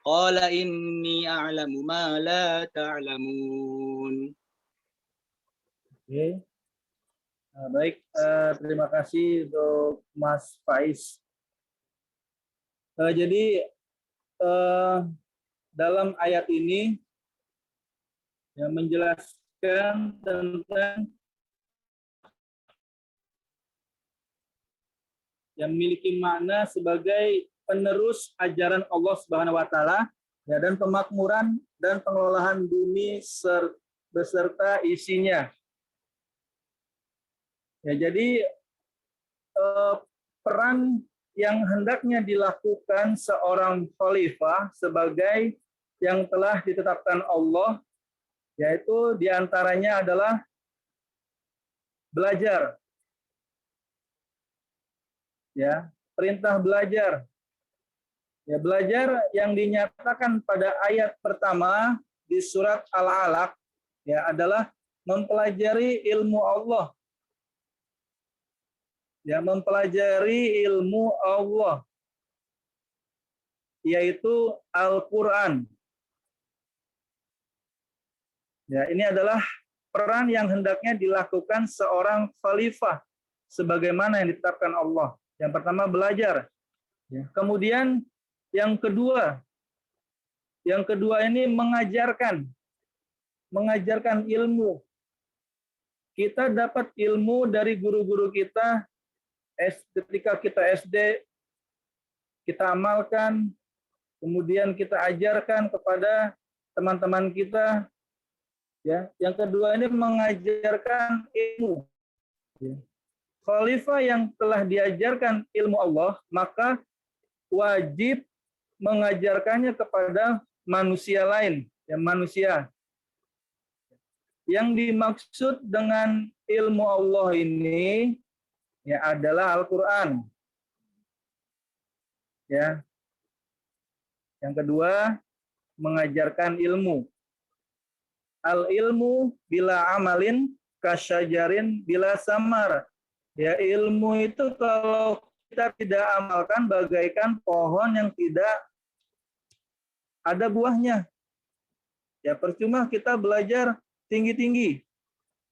Qala inni a'lamu ma la ta'lamun. Oke. Nah, baik, terima kasih untuk Mas Faiz. Jadi dalam ayat ini yang menjelaskan tentang yang memiliki makna sebagai penerus ajaran Allah Subhanahu wa taala ya, dan pemakmuran dan pengelolaan bumi beserta isinya. Ya, jadi peran yang hendaknya dilakukan seorang khalifah sebagai yang telah ditetapkan Allah, yaitu diantaranya adalah belajar. Ya, perintah belajar. Ya, belajar yang dinyatakan pada ayat pertama di surat Al-Alaq ya adalah mempelajari ilmu Allah. Ya, mempelajari ilmu Allah, yaitu Al-Quran. Ya, ini adalah peran yang hendaknya dilakukan seorang khalifah sebagaimana yang ditetapkan Allah. Yang pertama belajar. Ya, kemudian yang kedua ini mengajarkan ilmu. Kita dapat ilmu dari guru-guru kita. Ketika kita SD, kita amalkan, kemudian kita ajarkan kepada teman-teman kita. Ya, yang kedua ini mengajarkan ilmu. Ya. Khalifah yang telah diajarkan ilmu Allah, maka wajib mengajarkannya kepada manusia lain, ya, manusia. Yang dimaksud dengan ilmu Allah ini ya adalah Al-Quran. Ya. Yang kedua, mengajarkan ilmu. Al-ilmu bila amalin kasyajarin bila samar. Ya, ilmu itu kalau kita tidak amalkan bagaikan pohon yang tidak ada buahnya. Ya, percuma kita belajar tinggi-tinggi,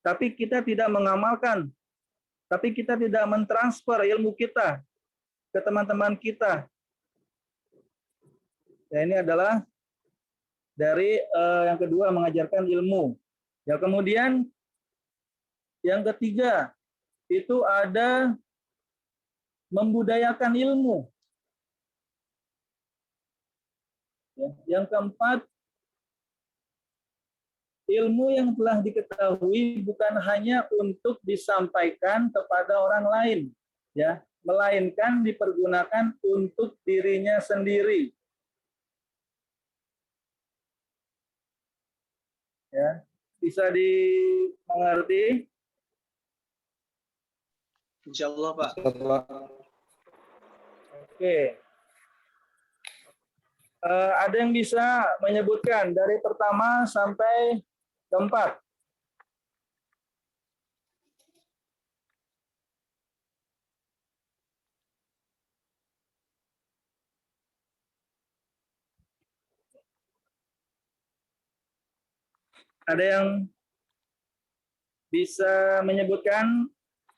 tapi kita tidak mengamalkan. Tapi kita tidak mentransfer ilmu kita ke teman-teman kita. Ya, ini adalah dari yang kedua, mengajarkan ilmu. Ya, kemudian yang ketiga itu ada membudayakan ilmu. Ya, yang keempat, ilmu yang telah diketahui bukan hanya untuk disampaikan kepada orang lain, ya, melainkan dipergunakan untuk dirinya sendiri. Ya, bisa dimengerti? Insya Allah, Pak. Setelah Oke. Ada yang bisa menyebutkan dari pertama sampai keempat? Ada yang bisa menyebutkan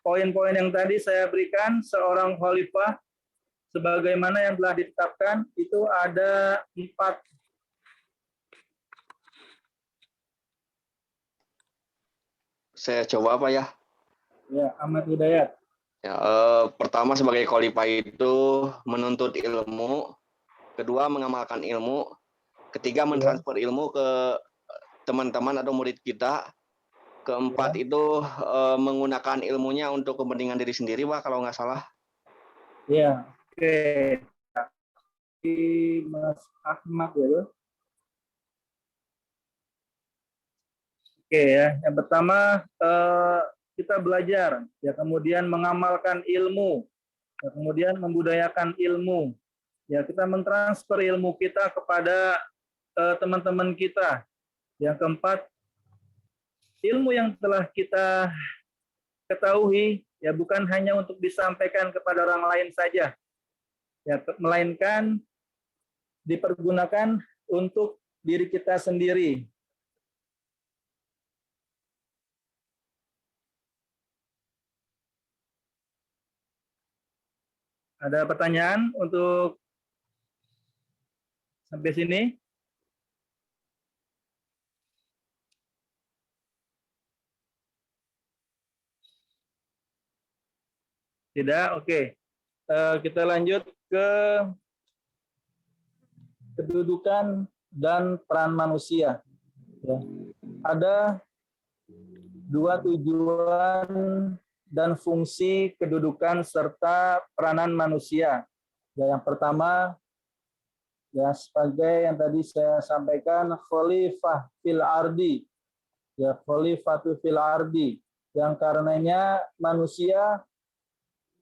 poin-poin yang tadi saya berikan seorang khalifah sebagaimana yang telah ditetapkan itu ada 4. Saya coba apa ya? Ya, Ahmad Hidayat. Ya, pertama sebagai khalifah itu menuntut ilmu, kedua mengamalkan ilmu, ketiga mentransfer ilmu ke teman-teman atau murid kita, keempat itu menggunakan ilmunya untuk kepentingan diri sendiri, Pak, kalau nggak salah. Ya, oke. Mas Ahmad ya. Oke ya, yang pertama kita belajar, ya kemudian mengamalkan ilmu, ya, kemudian membudayakan ilmu, ya kita mentransfer ilmu kita kepada teman-teman kita. Yang keempat, ilmu yang telah kita ketahui ya bukan hanya untuk disampaikan kepada orang lain saja, ya melainkan dipergunakan untuk diri kita sendiri. Ada pertanyaan untuk sampai sini? Tidak? Oke. Kita lanjut ke kedudukan dan peran manusia. Ya. Ada 2 tujuan dan fungsi kedudukan serta peranan manusia. Ya, yang pertama, ya sebagai yang tadi saya sampaikan, khalifah fil ardi, ya khalifatu fil ardi, yang karenanya manusia,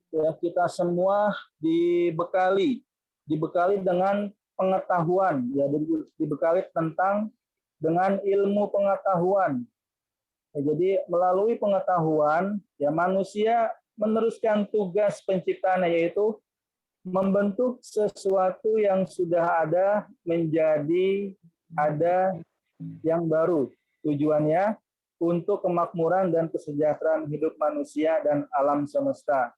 ya kita semua dibekali dengan pengetahuan, ya dibekali dengan ilmu pengetahuan. Ya, jadi melalui pengetahuan, ya manusia meneruskan tugas penciptaannya, yaitu membentuk sesuatu yang sudah ada menjadi ada yang baru. Tujuannya untuk kemakmuran dan kesejahteraan hidup manusia dan alam semesta.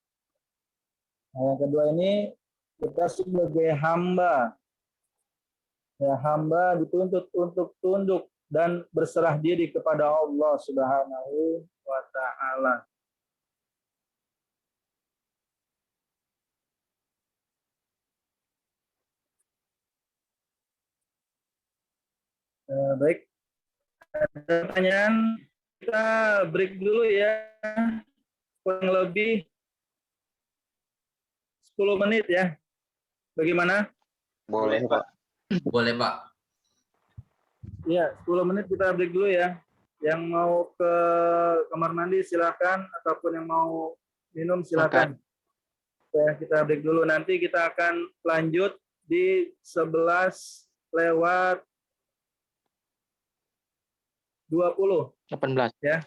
Nah, yang kedua ini kita sebagai hamba, ya hamba dituntut untuk tunduk dan berserah diri kepada Allah Subhanahu wa Ta'ala. Baik, ada pertanyaan, kita break dulu ya, kurang lebih 10 menit ya. Bagaimana? Boleh, Pak. Boleh, Pak. Ya, 10 menit kita break dulu ya. Yang mau ke kamar mandi silakan, ataupun yang mau minum silakan. Ya, kita break dulu. Nanti kita akan lanjut di 11 lewat 20. 18. Ya.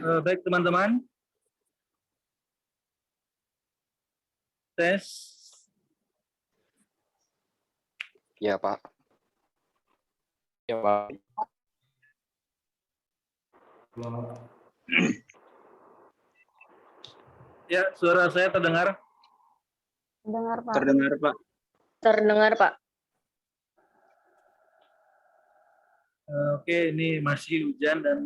Baik teman-teman. Tes. Ya, Pak. Ya, Pak. Ya, suara saya terdengar? Dengar, Pak. Terdengar, Pak. Terdengar, Pak. Oke, ini masih hujan dan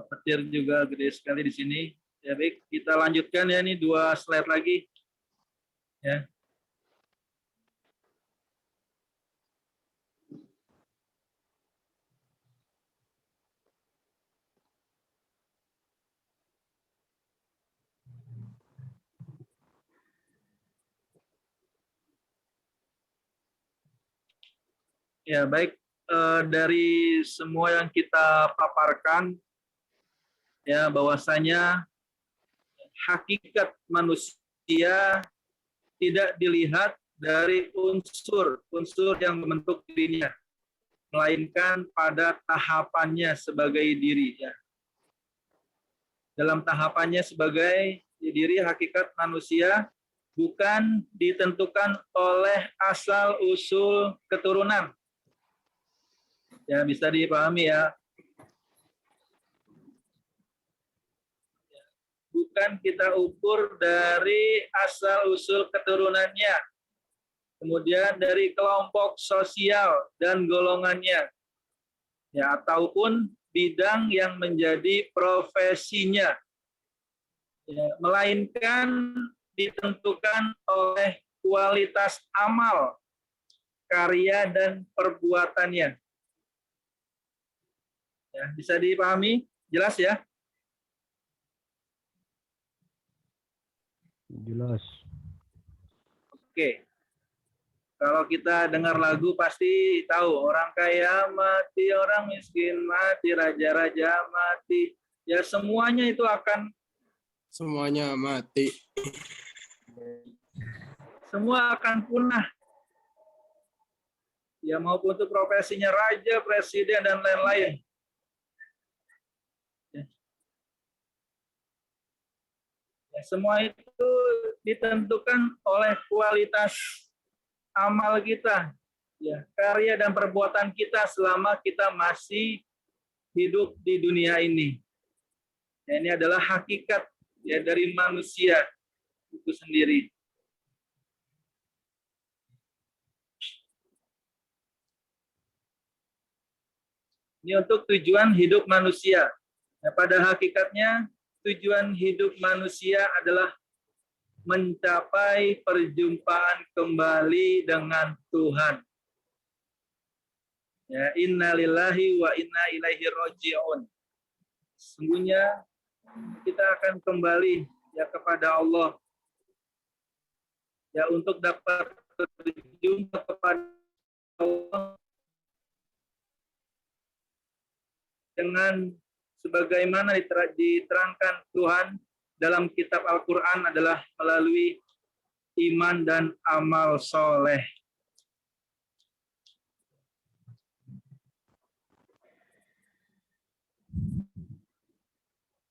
petir juga gede sekali di sini. Ya baik, kita lanjutkan ya, ini 2 slide lagi. Ya. Ya baik, dari semua yang kita paparkan, ya bahwasanya hakikat manusia tidak dilihat dari unsur yang membentuk dirinya, melainkan pada tahapannya sebagai diri. Ya. Dalam tahapannya sebagai diri, hakikat manusia bukan ditentukan oleh asal usul keturunan. Ya, bisa dipahami ya. Bukan kita ukur dari asal usul keturunannya, kemudian dari kelompok sosial dan golongannya, ya, ataupun bidang yang menjadi profesinya, ya, melainkan ditentukan oleh kualitas amal, karya dan perbuatannya. Ya, bisa dipahami? Jelas ya? Jelas. Oke. Kalau kita dengar lagu pasti tahu orang kaya mati, orang miskin mati, raja-raja mati. Ya semuanya itu akan Semuanya mati. semua akan punah. Ya maupun itu profesinya raja, presiden dan lain-lain. Ya, semua itu ditentukan oleh kualitas amal kita, ya, karya dan perbuatan kita selama kita masih hidup di dunia ini. Ya, ini adalah hakikat ya dari manusia itu sendiri. Ini untuk tujuan hidup manusia. Ya, pada hakikatnya tujuan hidup manusia adalah mencapai perjumpaan kembali dengan Tuhan. Ya, innalillahi wa inna ilaihi raji'un. Sesungguhnya kita akan kembali ya kepada Allah. Ya, untuk dapat berjumpa kepada Allah dengan sebagaimana diterangkan Tuhan dalam kitab Al-Quran adalah melalui iman dan amal soleh.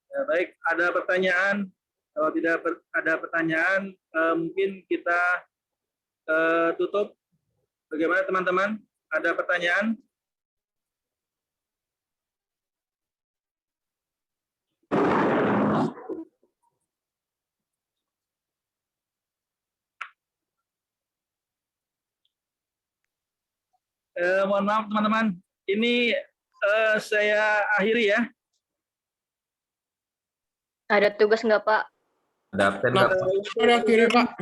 Ya, baik, ada pertanyaan? Kalau tidak ada pertanyaan, mungkin kita tutup. Bagaimana teman-teman? Ada pertanyaan? Mohon maaf teman-teman, ini saya akhiri ya. Ada tugas nggak, Pak? Ada absen nggak, Pak? Ada kiri, Pak.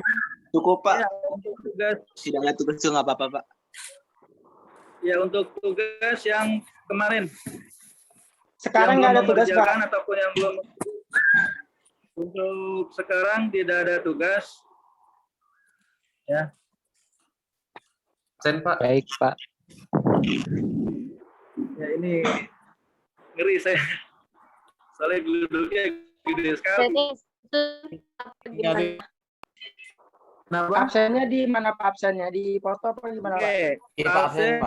Cukup, Pak. Ya, untuk tugas, Tidak ada tugas itu nggak apa-apa, Pak. ya untuk tugas yang kemarin. Sekarang yang nggak ada belum tugas, Pak. mengerjakan ataupun yang belum. Untuk sekarang tidak ada tugas. Ya. Absen, Pak. Baik, Pak. Ya ini ngeri saya. Soalnya duduknya gede sekali. Jadi itu gimana? Kenapa? Absennya di mana Pak? Absennya di foto apa gimana Pak? Oke, absen.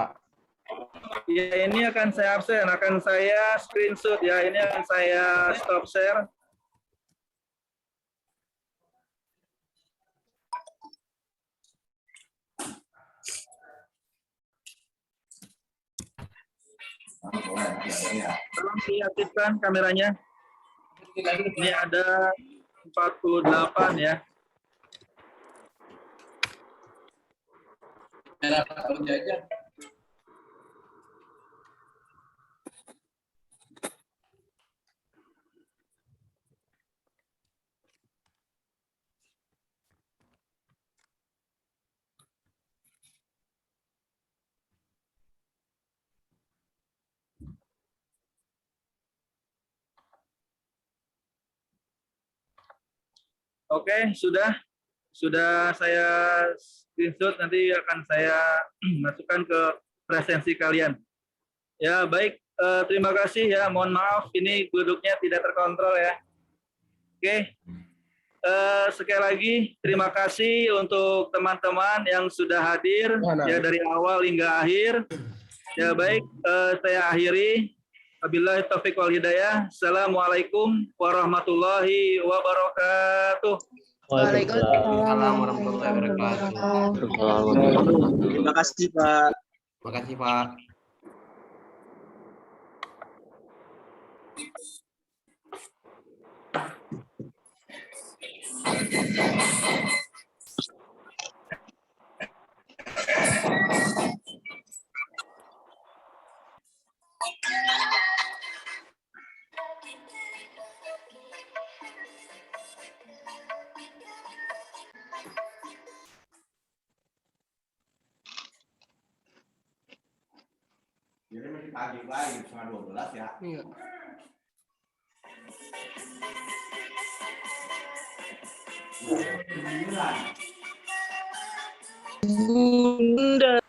Ya ini akan saya absen, akan saya screenshot ya. Ini akan saya stop share. Tolong diaktifkan kameranya. Ini ada 48 ya. Oke, sudah saya screenshot, nanti akan saya masukkan ke presensi kalian. Ya, baik, terima kasih ya. Mohon maaf ini duduknya tidak terkontrol ya. Oke. Sekali lagi terima kasih untuk teman-teman yang sudah hadir ya dari awal hingga akhir. Ya, baik, saya akhiri. Wabillahi taufiq wal hidayah. Assalamualaikum warahmatullahi wabarakatuh. Waalaikumsalam warahmatullahi wabarakatuh. Terima kasih, Pak. Terima kasih, Pak. Jadi masih pagi lagi, setengah 12 ya. Iya. Bunda.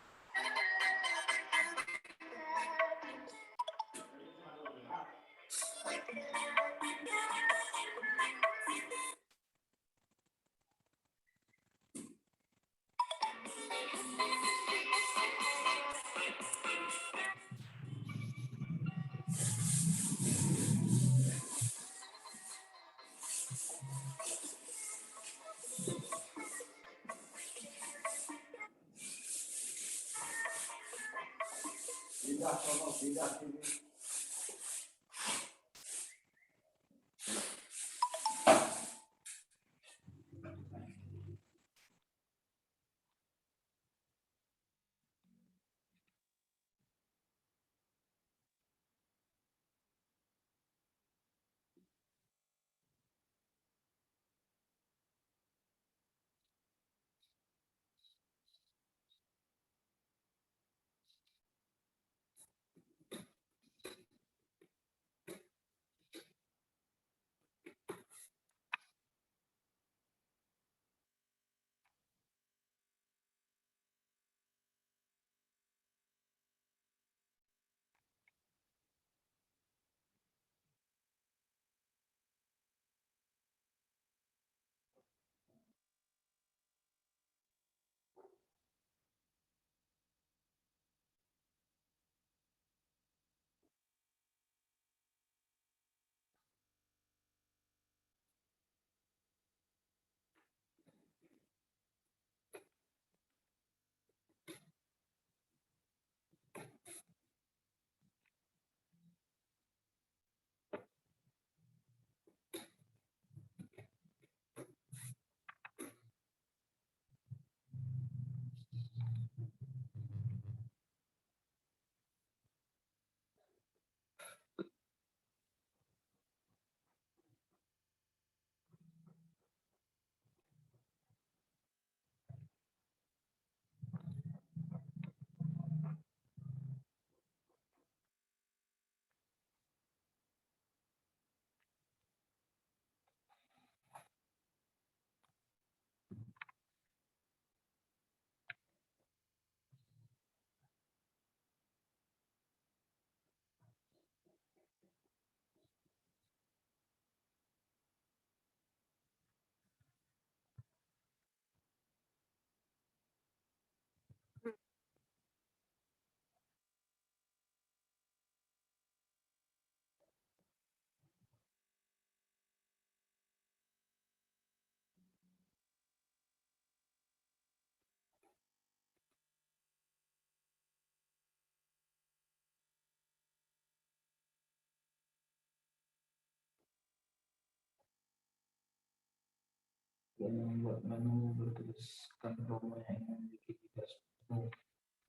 Dan membuat menu bertuliskan promo yang ingin bikin tidak semua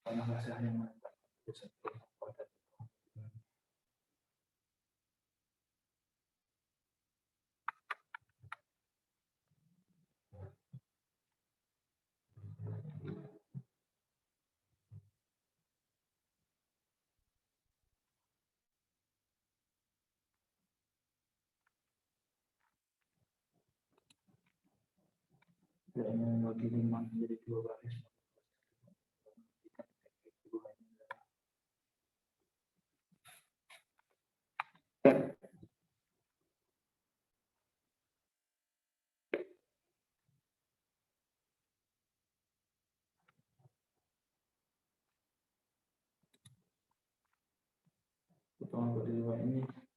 karena rasanya mantap bisa pada dan membagi 5 menjadi 2 baris. Potongan berdua ini